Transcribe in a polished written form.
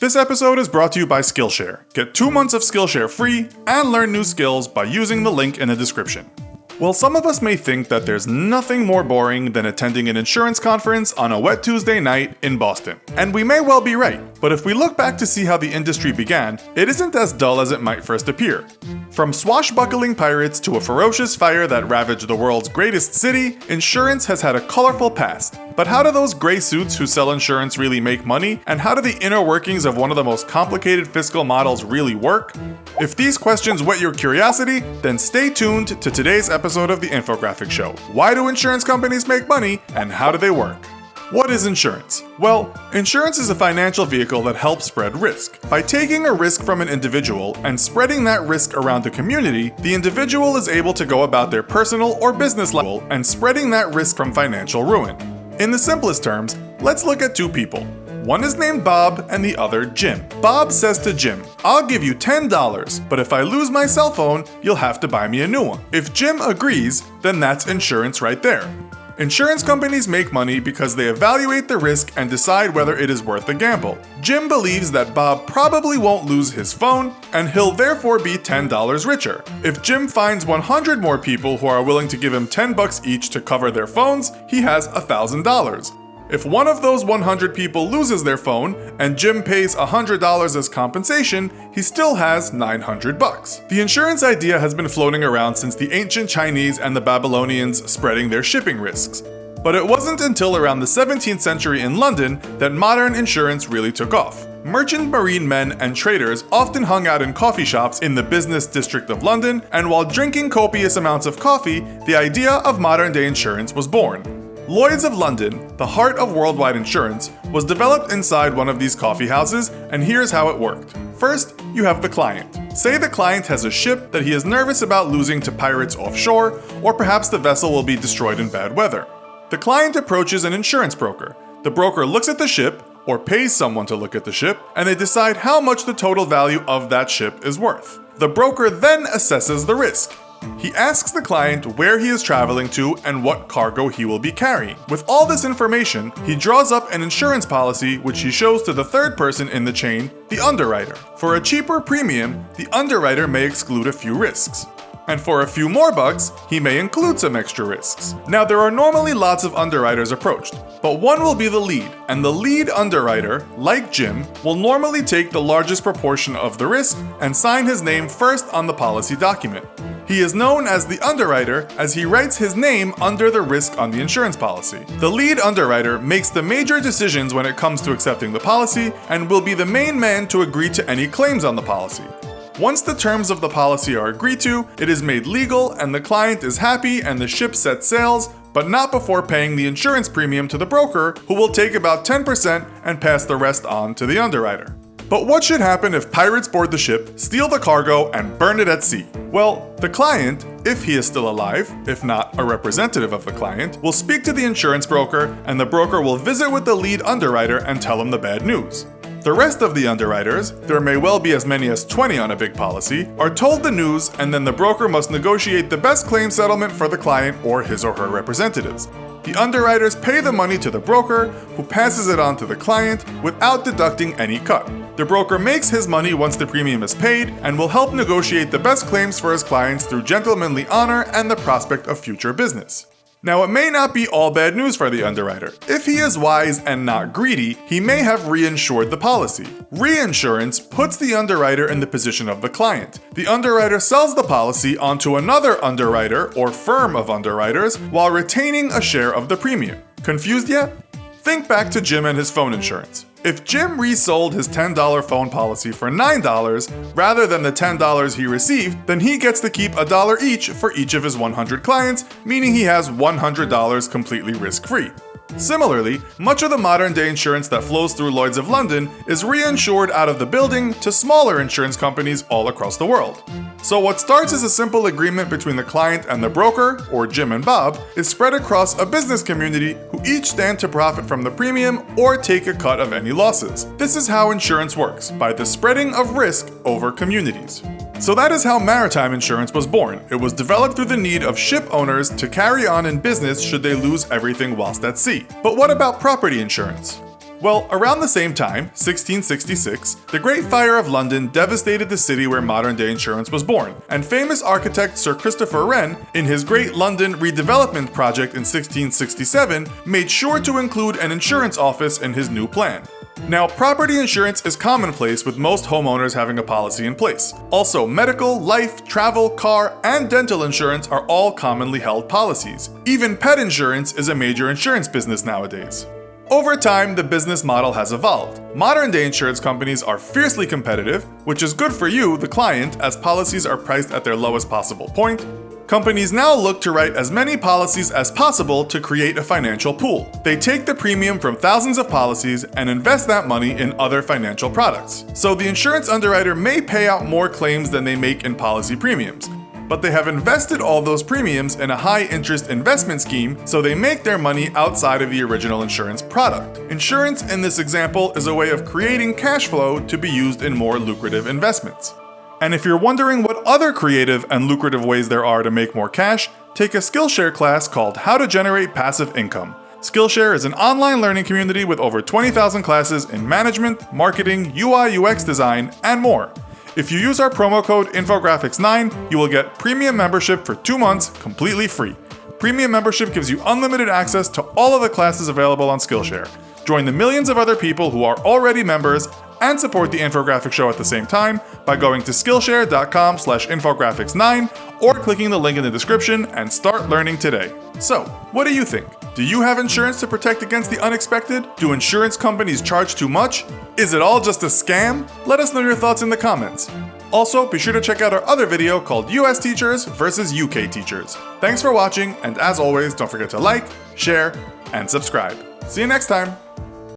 This episode is brought to you by Skillshare. Get 2 months of Skillshare free and learn new skills by using the link in the description. Well, some of us may think that there's nothing more boring than attending an insurance conference on a wet Tuesday night in Boston. And we may well be right, but if we look back to see how the industry began, it isn't as dull as it might first appear. From swashbuckling pirates to a ferocious fire that ravaged the world's greatest city, insurance has had a colorful past. But how do those gray suits who sell insurance really make money? And how do the inner workings of one of the most complicated fiscal models really work? If these questions whet your curiosity, then stay tuned to today's episode of the Infographics Show. Why do insurance companies make money, and how do they work? What is insurance? Well, insurance is a financial vehicle that helps spread risk. By taking a risk from an individual and spreading that risk around the community, the individual is able to go about their personal or business level and spreading that risk from financial ruin. In the simplest terms, let's look at two people. One is named Bob and the other Jim. Bob says to Jim, "I'll give you $10, but if I lose my cell phone, you'll have to buy me a new one." If Jim agrees, then that's insurance right there. Insurance companies make money because they evaluate the risk and decide whether it is worth the gamble. Jim believes that Bob probably won't lose his phone, and he'll therefore be $10 richer. If Jim finds 100 more people who are willing to give him $10 each to cover their phones, he has $1,000. If one of those 100 people loses their phone, and Jim pays $100 as compensation, he still has $900. The insurance idea has been floating around since the ancient Chinese and the Babylonians spreading their shipping risks. But it wasn't until around the 17th century in London that modern insurance really took off. Merchant marine men and traders often hung out in coffee shops in the business district of London, and while drinking copious amounts of coffee, the idea of modern-day insurance was born. Lloyd's of London, the heart of worldwide insurance, was developed inside one of these coffee houses, and here's how it worked. First, you have the client. Say the client has a ship that he is nervous about losing to pirates offshore, or perhaps the vessel will be destroyed in bad weather. The client approaches an insurance broker. The broker looks at the ship, or pays someone to look at the ship, and they decide how much the total value of that ship is worth. The broker then assesses the risk. He asks the client where he is traveling to and what cargo he will be carrying. With all this information, he draws up an insurance policy which he shows to the third person in the chain, the underwriter. For a cheaper premium, the underwriter may exclude a few risks. And for a few more bucks, he may include some extra risks. Now, there are normally lots of underwriters approached, but one will be the lead, and the lead underwriter, like Jim, will normally take the largest proportion of the risk and sign his name first on the policy document. He is known as the underwriter as he writes his name under the risk on the insurance policy. The lead underwriter makes the major decisions when it comes to accepting the policy and will be the main man to agree to any claims on the policy. Once the terms of the policy are agreed to, it is made legal and the client is happy and the ship sets sails, but not before paying the insurance premium to the broker, who will take about 10% and pass the rest on to the underwriter. But what should happen if pirates board the ship, steal the cargo, and burn it at sea? Well, the client, if he is still alive, if not a representative of the client, will speak to the insurance broker, and the broker will visit with the lead underwriter and tell him the bad news. The rest of the underwriters, there may well be as many as 20 on a big policy, are told the news, and then the broker must negotiate the best claim settlement for the client or his or her representatives. The underwriters pay the money to the broker, who passes it on to the client without deducting any cut. The broker makes his money once the premium is paid and will help negotiate the best claims for his clients through gentlemanly honor and the prospect of future business. Now, it may not be all bad news for the underwriter. If he is wise and not greedy, he may have reinsured the policy. Reinsurance puts the underwriter in the position of the client. The underwriter sells the policy onto another underwriter or firm of underwriters while retaining a share of the premium. Confused yet? Think back to Jim and his phone insurance. If Jim resold his $10 phone policy for $9 rather than the $10 he received, then he gets to keep $1 each for each of his 100 clients, meaning he has $100 completely risk-free. Similarly, much of the modern-day insurance that flows through Lloyd's of London is reinsured out of the building to smaller insurance companies all across the world. So what starts as a simple agreement between the client and the broker, or Jim and Bob, is spread across a business community who each stand to profit from the premium or take a cut of any losses. This is how insurance works, by the spreading of risk over communities. So that is how maritime insurance was born. It was developed through the need of ship owners to carry on in business should they lose everything whilst at sea. But what about property insurance? Well, around the same time, 1666, the Great Fire of London devastated the city where modern-day insurance was born, and famous architect Sir Christopher Wren, in his Great London Redevelopment Project in 1667, made sure to include an insurance office in his new plan. Now, property insurance is commonplace with most homeowners having a policy in place. Also, medical, life, travel, car, and dental insurance are all commonly held policies. Even pet insurance is a major insurance business nowadays. Over time, the business model has evolved. Modern-day insurance companies are fiercely competitive, which is good for you, the client, as policies are priced at their lowest possible point. Companies now look to write as many policies as possible to create a financial pool. They take the premium from thousands of policies and invest that money in other financial products. So the insurance underwriter may pay out more claims than they make in policy premiums, but they have invested all those premiums in a high-interest investment scheme, so they make their money outside of the original insurance product. Insurance in this example is a way of creating cash flow to be used in more lucrative investments. And if you're wondering what other creative and lucrative ways there are to make more cash, take a Skillshare class called How to Generate Passive Income. Skillshare is an online learning community with over 20,000 classes in management, marketing, UI, UX design, and more. If you use our promo code Infographics9, you will get premium membership for 2 months completely free. Premium membership gives you unlimited access to all of the classes available on Skillshare. Join the millions of other people who are already members and support the Infographics Show at the same time by going to Skillshare.com/infographics9 or clicking the link in the description and start learning today. So, what do you think? Do you have insurance to protect against the unexpected? Do insurance companies charge too much? Is it all just a scam? Let us know your thoughts in the comments. Also, be sure to check out our other video called US Teachers versus UK Teachers. Thanks for watching, and as always, don't forget to like, share, and subscribe. See you next time!